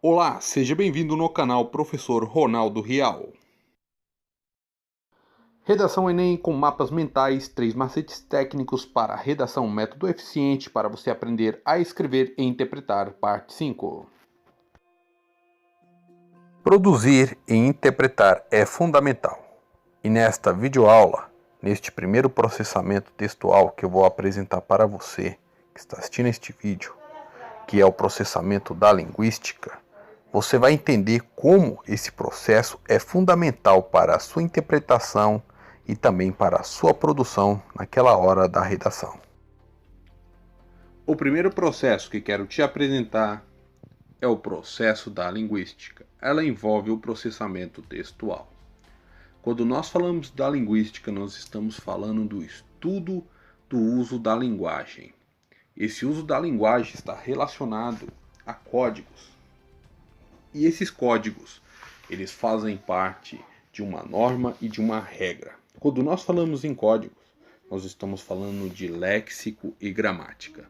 Olá, seja bem-vindo no canal Professor Ronaldo Rial. Redação Enem com mapas mentais, 3 macetes técnicos para redação método eficiente para você aprender a escrever e interpretar, parte 5. Produzir e interpretar é fundamental. E nesta videoaula, neste primeiro processamento textual que eu vou apresentar para você que está assistindo este vídeo, que é o processamento da linguística, você vai entender como esse processo é fundamental para a sua interpretação e também para a sua produção naquela hora da redação. O primeiro processo que quero te apresentar é o processo da linguística. Ela envolve o processamento textual. Quando nós falamos da linguística, nós estamos falando do estudo do uso da linguagem. Esse uso da linguagem está relacionado a códigos. E esses códigos, eles fazem parte de uma norma e de uma regra. Quando nós falamos em códigos, nós estamos falando de léxico e gramática.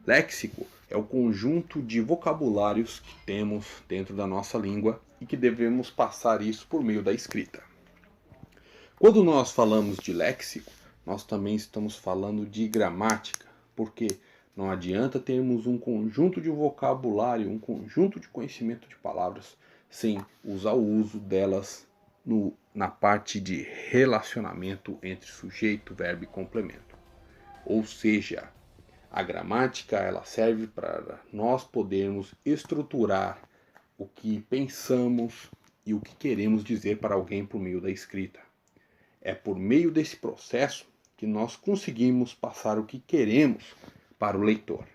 Léxico é o conjunto de vocabulários que temos dentro da nossa língua e que devemos passar isso por meio da escrita. Quando nós falamos de léxico, nós também estamos falando de gramática, porque não adianta termos um conjunto de vocabulário, um conjunto de conhecimento de palavras, sem usar o uso delas na parte de relacionamento entre sujeito, verbo e complemento. Ou seja, a gramática ela serve para nós podermos estruturar o que pensamos e o que queremos dizer para alguém por meio da escrita. É por meio desse processo que nós conseguimos passar o que queremos para o leitor.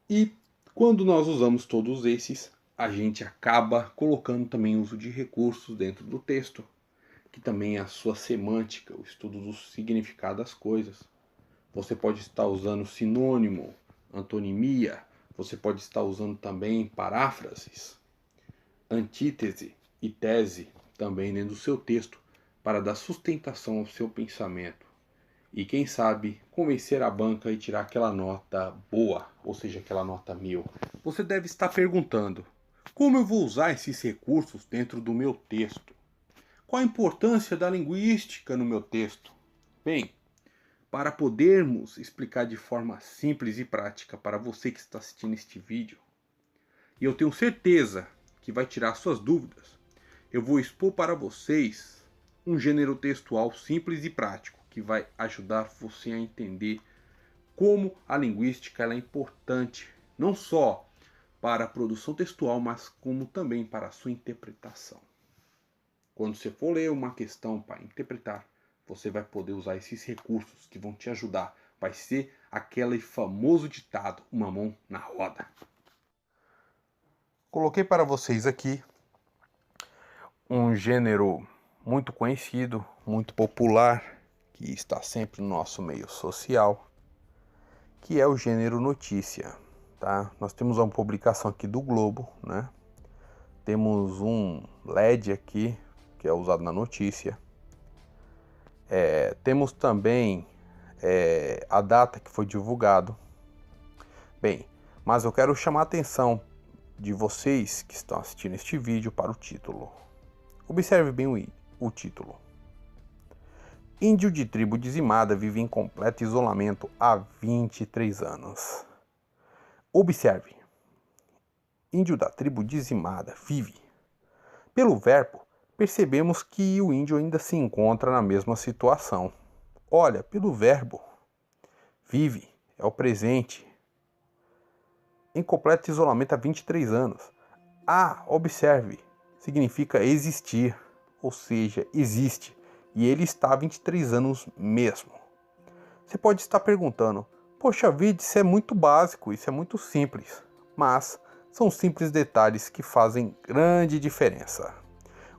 E quando nós usamos todos esses, a gente acaba colocando também o uso de recursos dentro do texto, que também é a sua semântica, o estudo do significado das coisas. Você pode estar usando sinônimo, antonimia, você pode estar usando também paráfrases, antítese e tese também dentro do seu texto para dar sustentação ao seu pensamento. E quem sabe convencer a banca e tirar aquela nota boa, ou seja, aquela nota 1000. Você deve estar perguntando, como eu vou usar esses recursos dentro do meu texto? Qual a importância da linguística no meu texto? Bem, para podermos explicar de forma simples e prática para você que está assistindo este vídeo, e eu tenho certeza que vai tirar suas dúvidas, eu vou expor para vocês um gênero textual simples e prático, que vai ajudar você a entender como a linguística ela é importante, não só para a produção textual, mas como também para a sua interpretação. Quando você for ler uma questão para interpretar, você vai poder usar esses recursos que vão te ajudar. Vai ser aquele famoso ditado, uma mão na roda. Coloquei para vocês aqui um gênero muito conhecido, muito popular, que está sempre no nosso meio social, que é o gênero notícia, tá? Nós temos uma publicação aqui do Globo, né? Temos um LED aqui, que é usado na notícia. Temos também a data que foi divulgado. Bem, mas eu quero chamar a atenção de vocês que estão assistindo este vídeo para o título. Observe bem o título. Índio de tribo dizimada vive em completo isolamento há 23 anos. Observe. Índio da tribo dizimada vive. Pelo verbo, percebemos que o índio ainda se encontra na mesma situação. Olha, pelo verbo, vive, é o presente. Em completo isolamento há 23 anos. Observe, significa existir, ou seja, existe. E ele está há 23 anos mesmo. Você pode estar perguntando, poxa vida, isso é muito básico, isso é muito simples. Mas são simples detalhes que fazem grande diferença.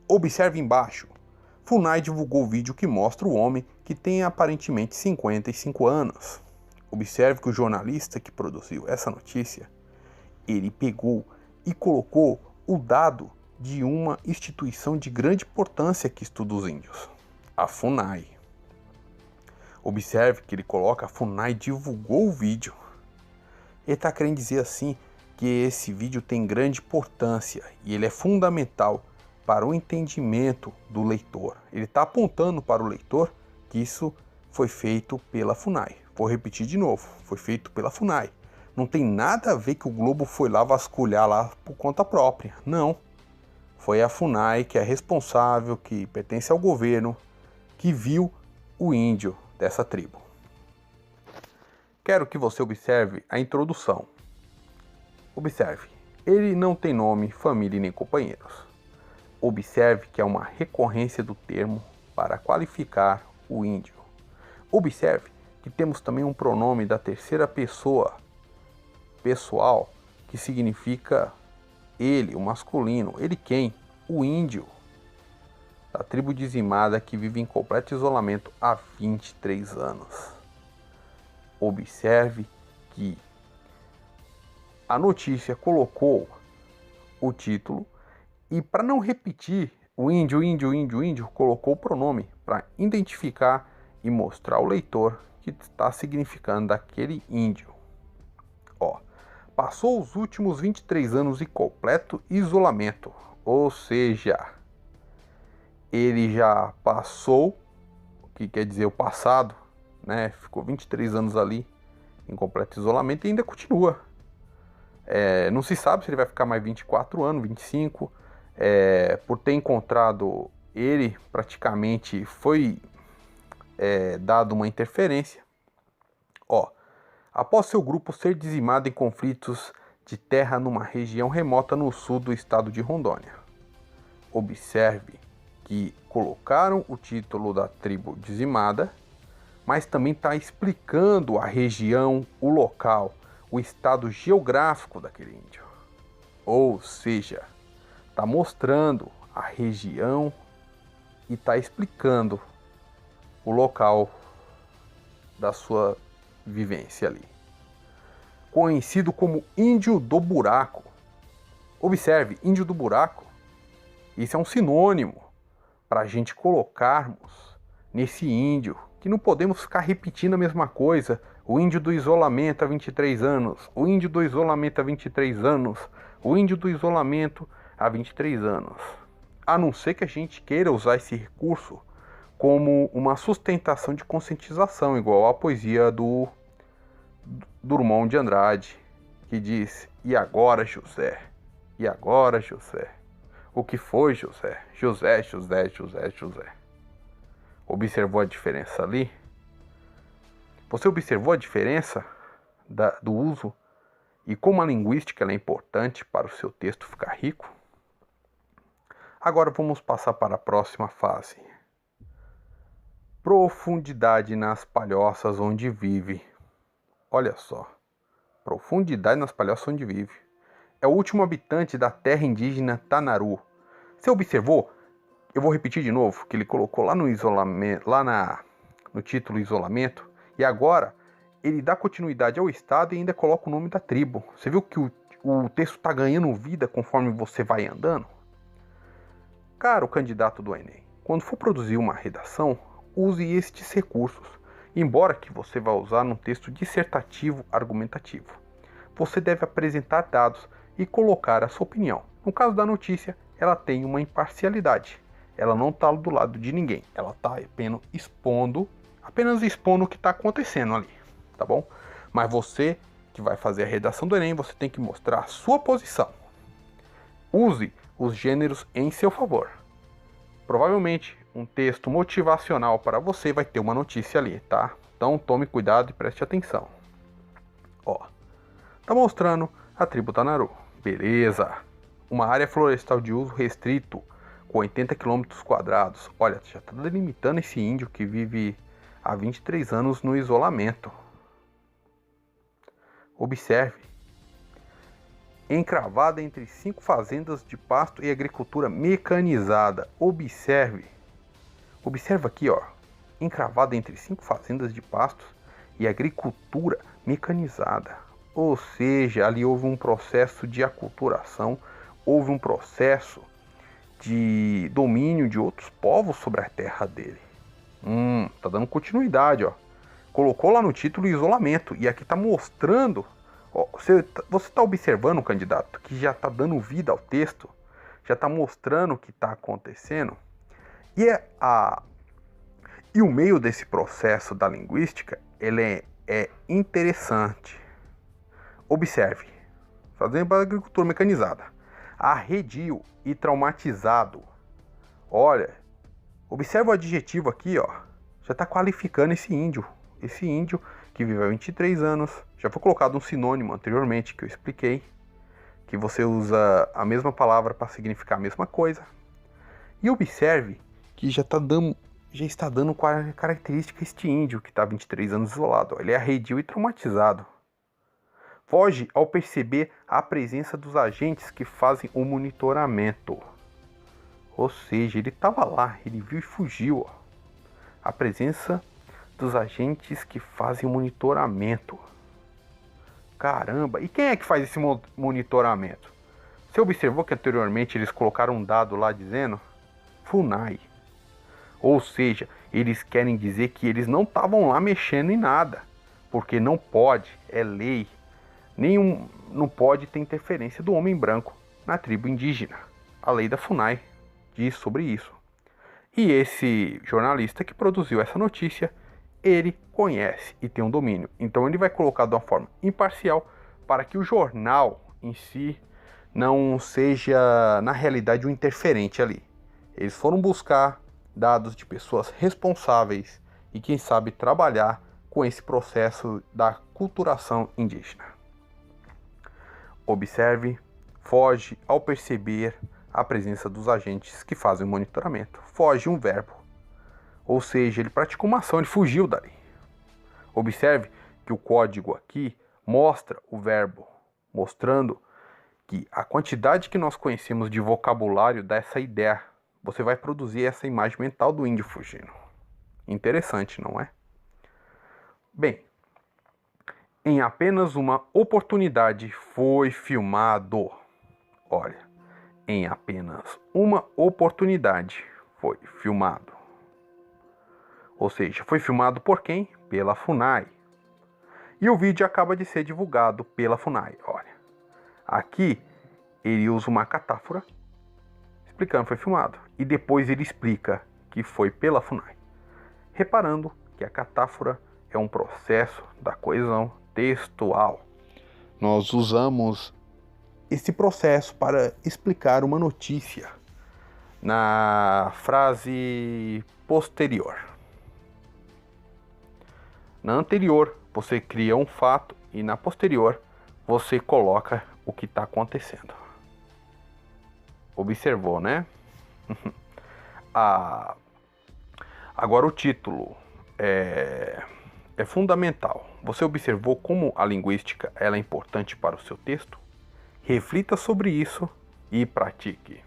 Observe embaixo. FUNAI divulgou o vídeo que mostra o homem que tem aparentemente 55 anos. Observe que o jornalista que produziu essa notícia, ele pegou e colocou o dado de uma instituição de grande importância que estuda os índios, a FUNAI. Observe que ele coloca a FUNAI divulgou o vídeo. Ele está querendo dizer assim porque esse vídeo tem grande importância e ele é fundamental para o entendimento do leitor. Ele está apontando para o leitor que isso foi feito pela FUNAI. Vou repetir de novo, foi feito pela FUNAI. Não tem nada a ver que o Globo foi lá vasculhar lá por conta própria. Não. Foi a FUNAI, que é responsável, que pertence ao governo, que viu o índio dessa tribo. Quero que você observe a introdução. Observe, ele não tem nome, família nem companheiros. Observe que é uma recorrência do termo para qualificar o índio. Observe que temos também um pronome da terceira pessoa pessoal, que significa ele, o masculino. Ele quem? O índio, da tribo dizimada que vive em completo isolamento há 23 anos. Observe que a notícia colocou o título e, para não repetir o índio, colocou o pronome para identificar e mostrar ao leitor que está significando daquele índio. Ó, passou os últimos 23 anos em completo isolamento, ou seja, ele já passou, o que quer dizer o passado, né? Ficou 23 anos ali em completo isolamento e ainda continua. Não se sabe se ele vai ficar mais 24 anos, 25. Por ter encontrado ele, praticamente foi dado uma interferência. Ó, após seu grupo ser dizimado em conflitos de terra numa região remota no sul do estado de Rondônia. Observe que colocaram o título da tribo dizimada, mas também está explicando a região, o local, o estado geográfico daquele índio. Ou seja, está mostrando a região e está explicando o local da sua vivência ali. Conhecido como Índio do Buraco. Observe, Índio do Buraco, isso é um sinônimo para a gente colocarmos nesse índio, que não podemos ficar repetindo a mesma coisa. O índio do isolamento há 23 anos, o índio do isolamento há 23 anos, o índio do isolamento há 23 anos. A não ser que a gente queira usar esse recurso como uma sustentação de conscientização, igual a poesia do Drummond de Andrade, que diz: e agora, José? E agora, José? O que foi, José? José, José, José, José. Observou a diferença ali? Você observou a diferença do uso e como a linguística é importante para o seu texto ficar rico? Agora vamos passar para a próxima fase. Profundidade nas palhoças onde vive. Olha só. Profundidade nas palhoças onde vive. É o último habitante da terra indígena Tanaru. Você observou? Eu vou repetir de novo, que ele colocou lá no isolamento, no título isolamento, e agora ele dá continuidade ao estado e ainda coloca o nome da tribo. Você viu que o texto está ganhando vida conforme você vai andando? Caro candidato do Enem, quando for produzir uma redação, use estes recursos, embora que você vá usar num texto dissertativo argumentativo. Você deve apresentar dados e colocar a sua opinião. No caso da notícia, ela tem uma imparcialidade. Ela não está do lado de ninguém. Ela está apenas expondo o que está acontecendo ali, tá bom? Mas você que vai fazer a redação do Enem, você tem que mostrar a sua posição. Use os gêneros em seu favor. Provavelmente um texto motivacional para você vai ter uma notícia ali, tá? Então tome cuidado e preste atenção. Ó, tá mostrando a tribo Tanaru. Beleza. Uma área florestal de uso restrito com 80 km². Olha, já está delimitando esse índio que vive há 23 anos no isolamento. Observe. Encravada entre 5 fazendas de pasto e agricultura mecanizada. Observe. Observa aqui, ó. Encravada entre 5 fazendas de pastos e agricultura mecanizada. Ou seja, ali houve um processo de aculturação, houve um processo de domínio de outros povos sobre a terra dele. Tá dando continuidade, ó. Colocou lá no título isolamento e aqui tá mostrando Ó, você está observando, candidato, que já está dando vida ao texto, já está mostrando o que está acontecendo. E o meio desse processo da linguística, ele é interessante. Observe, fazendo para a agricultura mecanizada, arredio e traumatizado. Olha, observe o adjetivo aqui, ó, já está qualificando esse índio. Esse índio que viveu 23 anos, já foi colocado um sinônimo anteriormente que eu expliquei, que você usa a mesma palavra para significar a mesma coisa. E observe que já está dando característica este índio que está 23 anos isolado. Ele é arredio e traumatizado. Foge ao perceber a presença dos agentes que fazem o monitoramento. Ou seja, ele estava lá, ele viu e fugiu. Ó. A presença dos agentes que fazem o monitoramento. Caramba, e quem é que faz esse monitoramento? Você observou que anteriormente eles colocaram um dado lá dizendo FUNAI. Ou seja, eles querem dizer que eles não estavam lá mexendo em nada. Porque não pode, é lei. Não pode ter interferência do homem branco na tribo indígena. A lei da FUNAI diz sobre isso. E esse jornalista que produziu essa notícia, ele conhece e tem um domínio. Então ele vai colocar de uma forma imparcial para que o jornal em si não seja, na realidade, um interferente ali. Eles foram buscar dados de pessoas responsáveis e, quem sabe, trabalhar com esse processo da culturação indígena. Observe, foge ao perceber a presença dos agentes que fazem o monitoramento. Foge um verbo. Ou seja, ele praticou uma ação, ele fugiu dali. Observe que o código aqui mostra o verbo, mostrando que a quantidade que nós conhecemos de vocabulário dá essa ideia. Você vai produzir essa imagem mental do índio fugindo. Interessante, não é? Bem, em apenas uma oportunidade foi filmado. Olha, em apenas uma oportunidade foi filmado. Ou seja, foi filmado por quem? Pela FUNAI. E o vídeo acaba de ser divulgado pela FUNAI. Olha, aqui ele usa uma catáfora explicando que foi filmado. E depois ele explica que foi pela FUNAI. Reparando que a catáfora é um processo da coesão textual. Nós usamos esse processo para explicar uma notícia na frase posterior. Na anterior, você cria um fato e na posterior, você coloca o que está acontecendo. Observou, né? Agora o título é fundamental. Você observou como a linguística ela é importante para o seu texto? Reflita sobre isso e pratique.